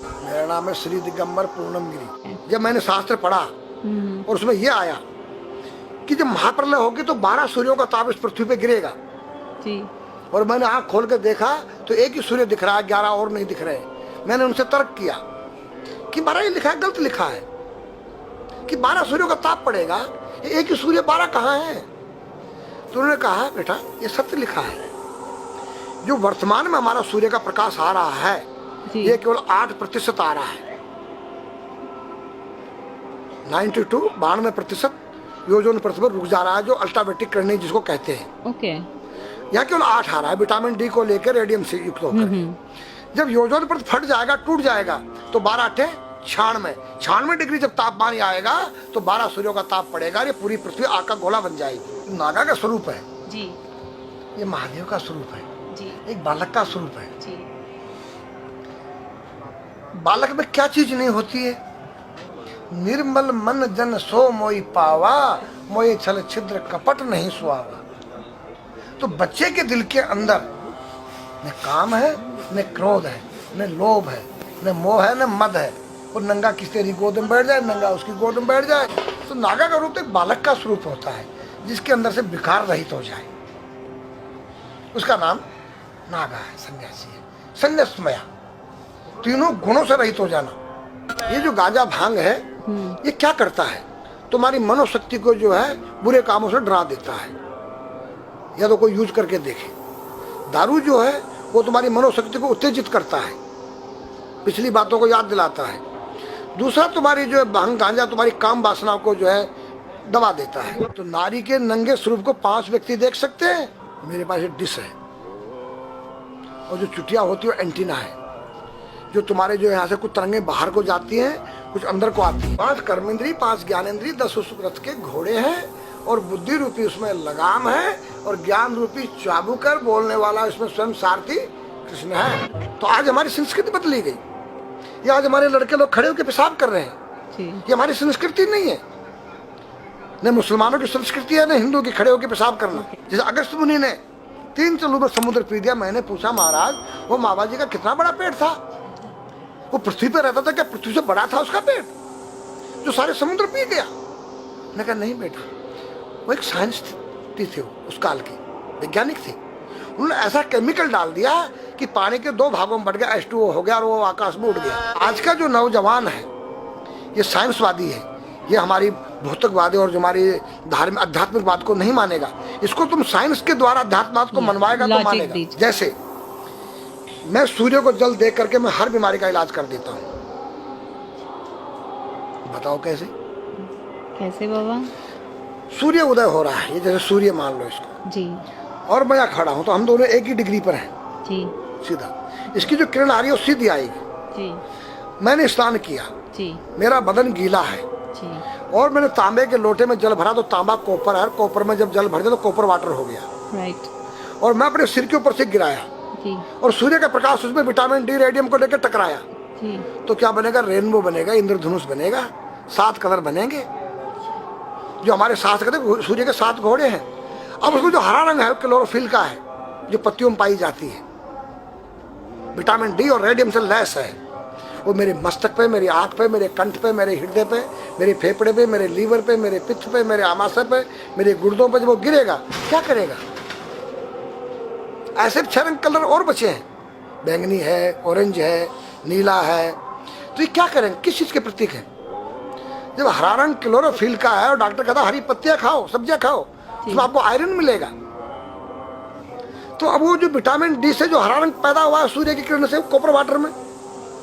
मेरा नाम है श्री दिगंबर पूर्णम गिरी। जब मैंने शास्त्र पढ़ा और उसमें यह आया कि जब महाप्रलय होगी तो 12 सूर्यों का ताप इस पृथ्वी पे गिरेगा जी। और मैंने आंख खोल के देखा तो एक ही सूर्य दिख रहा है, 11 और नहीं दिख रहे। मैंने उनसे तर्क किया कि 12 ही लिखा है, गलत लिखा है कि 12 सूर्यों का ताप पड़ेगा, एक ही सूर्य 12 कहाँ है? तो उन्होंने कहा बेटा ये सत्य लिखा है, जो वर्तमान में हमारा सूर्य का प्रकाश आ रहा है ये केवल 8% आ रहा है। 92% योजन पृथ्वी पर रुक जा रहा है, जो अल्ट्रावेटिक किरणें जिसको कहते हैं। ओके। यहाँ केवल 8 आ रहा है विटामिन डी को लेकर, रेडियम से युक्त होकर। जब योजन पृथ्वी फट जाएगा, टूट जाएगा तो 12 अट्ठे 96 डिग्री जब तापमान आएगा तो 12 सूर्यों का ताप पड़ेगा, ये पूरी पृथ्वी आग का गोला बन जाएगी। नागा का स्वरूप है जी, ये महादेव का स्वरूप है जी, एक बालक का स्वरूप है जी। बालक में क्या चीज नहीं होती है? निर्मल मन जन सो मोई पावा, मोई छल छिद्र कपट नहीं सुहावा। तो बच्चे के दिल के अंदर न काम है, न क्रोध है, न लोभ है, न मोह है, न मद है। और नंगा किस तेरी गोद में बैठ जाए, नंगा उसकी गोद में बैठ जाए। तो नागा का रूप एक बालक का स्वरूप होता है जिसके अंदर से विकार रहित हो जाए, उसका नाम नागा है, सन्यासी है, संन्यासमया, तीनों गुणों से रहित हो जाना। ये जो गांजा भांग है ये क्या करता है? तुम्हारी मनोशक्ति को जो है बुरे कामों से डरा देता है, या तो कोई यूज करके देखे। दारू जो है वो तुम्हारी मनोशक्ति को उत्तेजित करता है, पिछली बातों को याद दिलाता है। दूसरा तुम्हारी जो है भांग गांजा तुम्हारी काम वासनाओं को जो है दबा देता है। तो नारी के नंगे स्वरूप को 5 व्यक्ति देख सकते हैं। मेरे पास एक डिश है और जो चुटिया होती है एंटीना है, जो तुम्हारे जो यहाँ से कुछ तरंगें बाहर को जाती हैं, कुछ अंदर को आती है। 5 कर्मेंद्री, 5 ज्ञानेंद्री, 10 उस रथ के घोड़े हैं और बुद्धि रूपी उसमें लगाम है और ज्ञान रूपी चाबुकर बोलने वाला इसमें स्वयं सारथी कृष्ण है। तो आज हमारी संस्कृति बदली गई। ये आज हमारे लड़के लोग खड़े होकर पेशाब कर रहे हैं, ये हमारी संस्कृति नहीं है। न मुसलमानों की संस्कृति है, न हिंदू की खड़े होकर पेशाब करना। जैसे अगस्त मुनि ने 3 चलू में समुद्र पी दिया। मैंने पूछा महाराज वो मामा जी का कितना बड़ा पेट था? वो पृथ्वी पर रहता था, क्या पृथ्वी से बड़ा था उसका पेट जो सारे समुद्र पी गया? मैंने कहा नहीं बेटा, वो एक साइंस थे, उस काल की वैज्ञानिक थे। उन्होंने ऐसा केमिकल डाल दिया कि पानी के 2 भागों में बढ़ गया, H2O हो गया और वो आकाश में उड़ गया। आज का जो नौजवान है ये साइंसवादी है, ये हमारी भौतिकवादी और जो हमारी धार्मिक आध्यात्मिक बात को नहीं मानेगा। इसको तुम साइंस के द्वारा अध्यात्म को मनवाएगा तो मानेगा। जैसे मैं सूर्य को जल दे करके मैं हर बीमारी का इलाज कर देता हूँ। बताओ कैसे? कैसे बाबा? सूर्य उदय हो रहा है, ये जैसे सूर्य मान लो इसको जी, और मैं यहाँ खड़ा हूँ तो हम दोनों एक ही डिग्री पर हैं जी, सीधा। इसकी जो किरण आ रही है वो सीधी आएगी। जी, मैंने स्नान किया, जी, मेरा बदन गीला है जी, और मैंने तांबे के लोटे में जल भरा तो तांबा कॉपर है, कॉपर में जब जल भर जाए तो कॉपर वाटर हो गया। राइट। और मैं अपने सिर के ऊपर से गिराया जी, और सूर्य का प्रकाश उसमें विटामिन डी रेडियम को लेकर टकराया जी, तो क्या बनेगा? रेनबो बनेगा, इंद्रधनुष बनेगा, 7 कलर बनेंगे। जो हमारे 7 कलर सूर्य के 7 घोड़े हैं। अब उसमें जो हरा रंग है वो क्लोरोफिल का है, जो पत्तियों में पाई जाती है, विटामिन डी और रेडियम से लैस है। वो मेरे मस्तक पे, मेरी आंख पे, मेरे कंठ पे, मेरे हृदय पे, मेरे फेफड़े पे, मेरे लीवर पे, मेरे पित्त पे, मेरे आमाशय पे, मेरे गुर्दों पे जब वो गिरेगा क्या करेगा? ऐसे 6 रंग कलर और बचे हैं, बैंगनी है, ऑरेंज है, नीला है। तो ये क्या करेंगे? किस चीज के प्रतीक है? जब हरा रंग क्लोरोफिल का है और डॉक्टर कहता हरी पत्तियां खाओ, सब्जियां खाओ, उसमें आपको आयरन मिलेगा। तो अब वो जो विटामिन डी से जो हरा रंग पैदा हुआ है सूर्य की किरण से कॉपर वाटर में,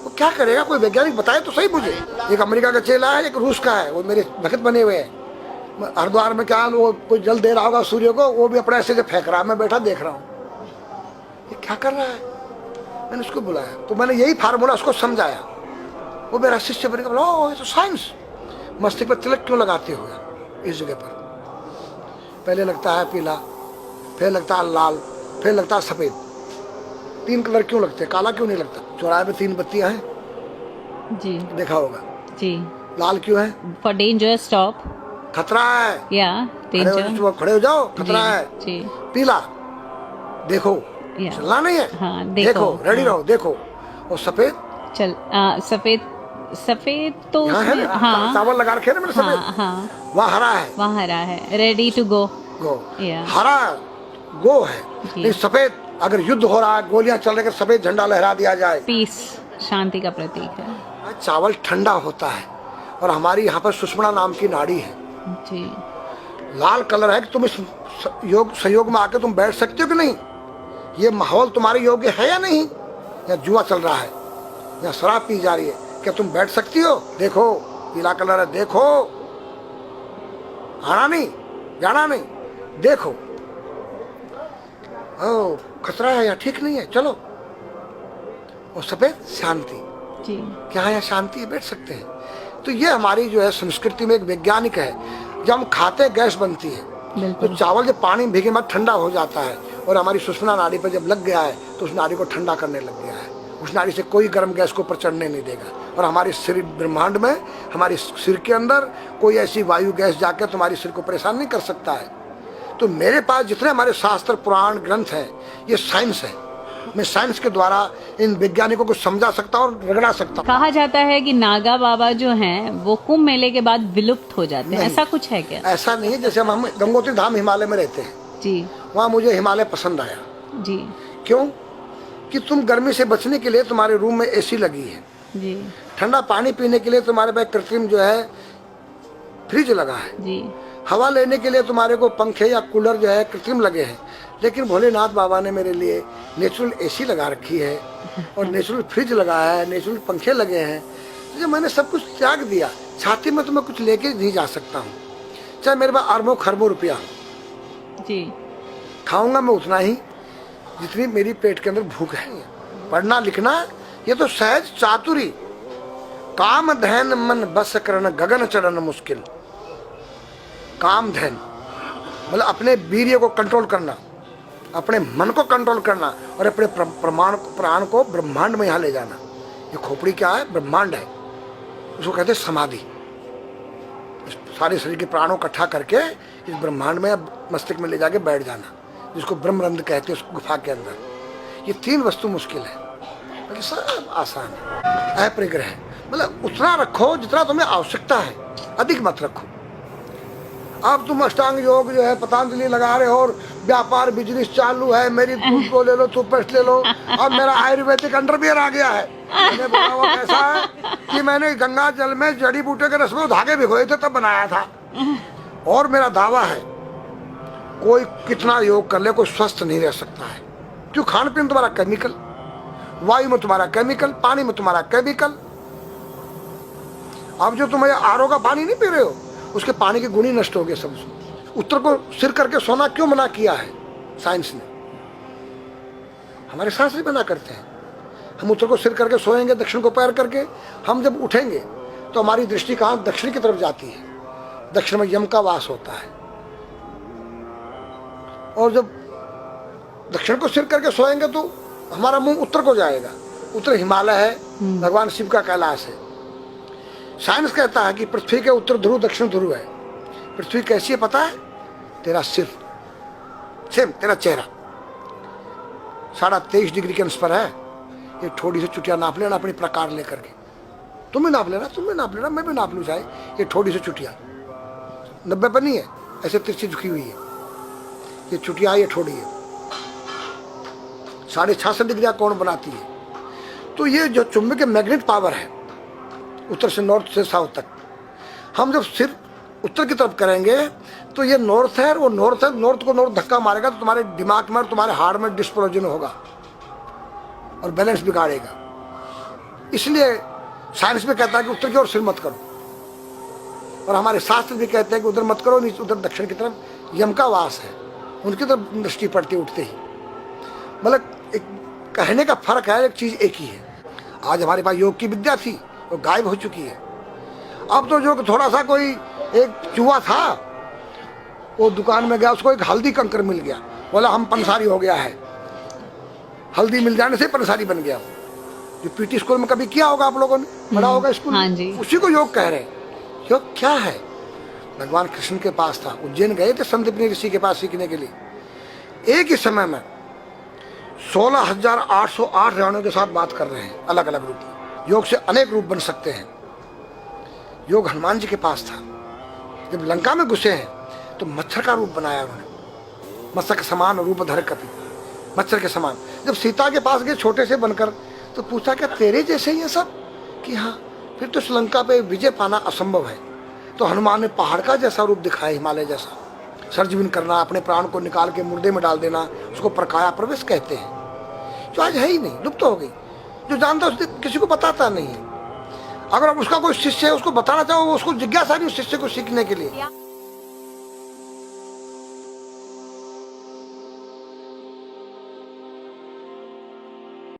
वो क्या करेगा? कोई वैज्ञानिक बताए तो सही मुझे। एक अमेरिका का चेला है, एक रूस का है, वो मेरे भक्त बने हुए हैं। हरिद्वार में क्या वो कोई जल दे रहा होगा सूर्य को, वो भी अपने ऐसे से फेंक रहा है, मैं बैठा देख रहा हूँ ये क्या कर रहा है। मैंने उसको बुलाया तो मैंने यही फार्मूला उसको समझाया। वो मेरा शिष्य बन गया, बोला ओ ये तो साइंस। मस्तिष्क पर तिलक क्यों लगाते हो इस जगह पर? पहले लगता है पीला, फिर लगता है लाल, फिर लगता है सफेद। 3 कलर क्यों लगते हैं? काला क्यों नहीं लगता? चौराहे पे 3 बत्तियां हैं, जी देखा होगा जी। लाल क्यों है? फॉर डेंजर स्टॉप, खतरा है, या डेंजर, खड़े हो जाओ, खतरा है जी। पीला देखो चलना नहीं है, हाँ, देखो रेडी रहो, देखो। और सफेद चल सफेद सफेद तो यहाँ है उसमें ना, हाँ चावल लगा रखे हैं ना मैंने हाँ सफेद, हाँ वहाँ हरा है, वहाँ हरा है, ready to go. Go, Yeah. हरा गो है। जी। नहीं सफेद, अगर युद्ध हो रहा है, गोलियां चल रही है, सफेद झंडा लहरा दिया जाए। पीस, शांति का प्रतीक है। चावल ठंडा होता है, और हमारी यहाँ पर सुषुम्ना नाम की नाड़ी है, जी। लाल कलर है कि तुम इस योग सहयोग में आके तुम बैठ सकते हो कि नहीं, ये माहौल तुम्हारे योग्य है या नहीं, या जुआ चल रहा है, या शराब पी जा रही है, क्या तुम बैठ सकती हो? देखो पीला कलर है, देखो, आना नहीं जाना नहीं, देखो, ओ खतरा है या ठीक नहीं है, चलो। और सफेद शांति, जी। क्या यहाँ शांति है, बैठ सकते हैं। तो ये हमारी जो है संस्कृति में एक वैज्ञानिक है, जब हम खाते हैं गैस बनती है, तो बिल्कुल। चावल जब पानी में भीगे बाद ठंडा हो जाता है, और हमारी सुषुम्ना नाड़ी पर जब लग गया है तो उस नाड़ी को ठंडा करने लग गया है, उस नाड़ी से कोई गर्म गैस को ऊपर चढ़ने नहीं देगा। और हमारे शरीर ब्रह्मांड में, हमारे सिर के अंदर कोई ऐसी वायु गैस जाकर तुम्हारे सिर को परेशान नहीं कर सकता है। तो मेरे पास जितने हमारे शास्त्र पुराण ग्रंथ हैं, ये साइंस है, मैं साइंस के द्वारा इन वैज्ञानिकों को समझा सकता हूँ और रगड़ा सकता हूँ। कहा जाता है कि नागा बाबा जो हैं वो कुंभ मेले के बाद विलुप्त हो जाते हैं, ऐसा कुछ है क्या? ऐसा नहीं है, जैसे हम गंगोत्री धाम हिमालय में रहते हैं, जी वहाँ मुझे हिमालय पसंद आया। जी क्यों? कि तुम गर्मी से बचने के लिए तुम्हारे रूम में एसी लगी है, जी ठंडा पानी पीने के लिए तुम्हारे पास कृत्रिम जो है फ्रिज लगा है, जी हवा लेने के लिए तुम्हारे को पंखे या कूलर जो है कृत्रिम लगे हैं, लेकिन भोलेनाथ बाबा ने मेरे लिए नेचुरल एसी लगा रखी है, और नेचुरल फ्रिज लगाया है, नेचुरल पंखे लगे हैं। तो जब मैंने सब कुछ त्याग दिया, छाती में तो मैं कुछ लेके नहीं जा सकता हूँ, चाहे मेरे पास अरबों खरबों रुपया हो, जी खाऊंगा मैं उतना ही जितनी मेरी पेट के अंदर भूख है। पढ़ना लिखना ये तो सहज चातुरी, काम धैन मन बस करन गगन चढ़न मुश्किल। काम धैन मतलब अपने वीर्य को कंट्रोल करना, अपने मन को कंट्रोल करना, और अपने प्राण को ब्रह्मांड में यहाँ ले जाना। ये खोपड़ी क्या है? ब्रह्मांड है, उसको कहते हैं समाधि। सारे शरीर के प्राणों को इकट्ठा करके इस ब्रह्मांड में मस्तिष्क में ले जाके बैठ जाना, जिसको ब्रह्मरंध्र कहते हैं, उस गुफा के अंदर। ये 3 वस्तु मुश्किल है, बाकी सब आसान है। अपरिग्रह मतलब उतना रखो जितना तुम्हें आवश्यकता है, अधिक मत रखो। अब तुम अष्टांग योग जो है पतंजलि लगा रहे हो, और व्यापार बिजनेस चालू है, मेरी दूध को ले लो, टूथपेस्ट ले लो। अब मेरा आयुर्वेदिक अंडरवियर आ गया है। मैंने बोला वो कैसा है कि मैंने गंगा जल में जड़ी बूटे के रस में धागे भिगोए थे तब बनाया था। और मेरा दावा है कोई कितना योग कर ले, कोई स्वस्थ नहीं रह सकता है। क्यों? खान पीन तुम्हारा केमिकल, वायु में तुम्हारा केमिकल, पानी में तुम्हारा केमिकल। अब जो तुम आरओ का पानी नहीं पी रहे हो, उसके पानी के गुण ही नष्ट हो गए सब। उत्तर को सिर करके सोना क्यों मना किया है साइंस ने? हमारे शास्त्र मना करते हैं। हम उत्तर को सिर करके सोएंगे, दक्षिण को पैर करके। हम जब उठेंगे तो हमारी दृष्टि कहाँ? दक्षिण की तरफ जाती है। दक्षिण में यम का वास होता है। और जब दक्षिण को सिर करके सोएंगे तो हमारा मुंह उत्तर को जाएगा। उत्तर हिमालय है, भगवान शिव का कैलाश है। साइंस कहता है कि पृथ्वी के उत्तर ध्रुव दक्षिण ध्रुव है। पृथ्वी कैसी है पता है? तेरा सिर, सेम तेरा चेहरा 23.5 डिग्री के अंश पर है। ये थोड़ी सी चुटिया नाप लेना अपनी प्रकार लेकर के। तुम भी नाप लेना, तुम भी नाप लेना, मैं भी नाप लूँ चाहे। ये थोड़ी सी चुटिया 90 पर नहीं है, ऐसे तिरछी झुकी हुई है। ये चुटिया, ये थोड़ी है 66.5 डिग्री का कोण बनाती है। तो ये जो चुंबक मैग्नेट पावर है, उत्तर से नॉर्थ से साउथ तक, हम जब सिर उत्तर की तरफ करेंगे तो ये नॉर्थ है, वो नॉर्थ है। नॉर्थ को नॉर्थ धक्का मारेगा तो तुम्हारे दिमाग में और तुम्हारे हार्ट में डिस्प्लोजन होगा और बैलेंस बिगाड़ेगा। इसलिए साइंस में कहता है कि उत्तर की ओर सिर मत करो, और हमारे शास्त्र भी कहते हैं कि उधर मत करो, उधर दक्षिण की तरफ यम का वास है, उनकी तरफ दृष्टि पड़ती उठते ही। मतलब एक कहने का फर्क है, एक चीज एक ही है। आज हमारे पास योग की विद्या थी, वो गायब हो चुकी है। अब तो जो थोड़ा सा कोई एक चूहा था, वो दुकान में गया, उसको एक हल्दी कंकर मिल गया, बोला हम पंसारी हो गया है। हल्दी मिल जाने से पंसारी बन गया। जो पीटी स्कूल में कभी किया होगा आप लोगों ने, पढ़ा होगा स्कूल में, हाँ जी। उसी को योग कह रहे हैं। योग क्या है? भगवान कृष्ण के पास था, उज्जैन गए थे संदीपनी ऋषि के पास सीखने के लिए। एक ही समय में 16,808 रावणों के साथ बात कर रहे हैं, अलग अलग रूप में। योग से अनेक रूप बन सकते हैं। योग हनुमान जी के पास था। जब लंका में घुसे हैं तो मच्छर का रूप बनाया उन्होंने, मत्स्य के समान रूप धर कपि, मच्छर के समान। जब सीता के पास गए छोटे से बनकर तो पूछा क्या तेरे जैसे ही है सब? कि हाँ। फिर तो श्रीलंका पे विजय पाना असंभव है। तो हनुमान ने पहाड़ का जैसा रूप दिखाया, हिमालय जैसा। सर्जविन करना, अपने प्राण को निकाल के मुर्दे में डाल देना, उसको प्रकाया प्रवेश कहते हैं, जो आज है ही नहीं, लुप्त हो गई। जो जानता है किसी को बताता नहीं है। अगर उसका कोई शिष्य है उसको बताना चाहो, उसको जिज्ञासा नहीं उस शिष्य को सीखने के लिए।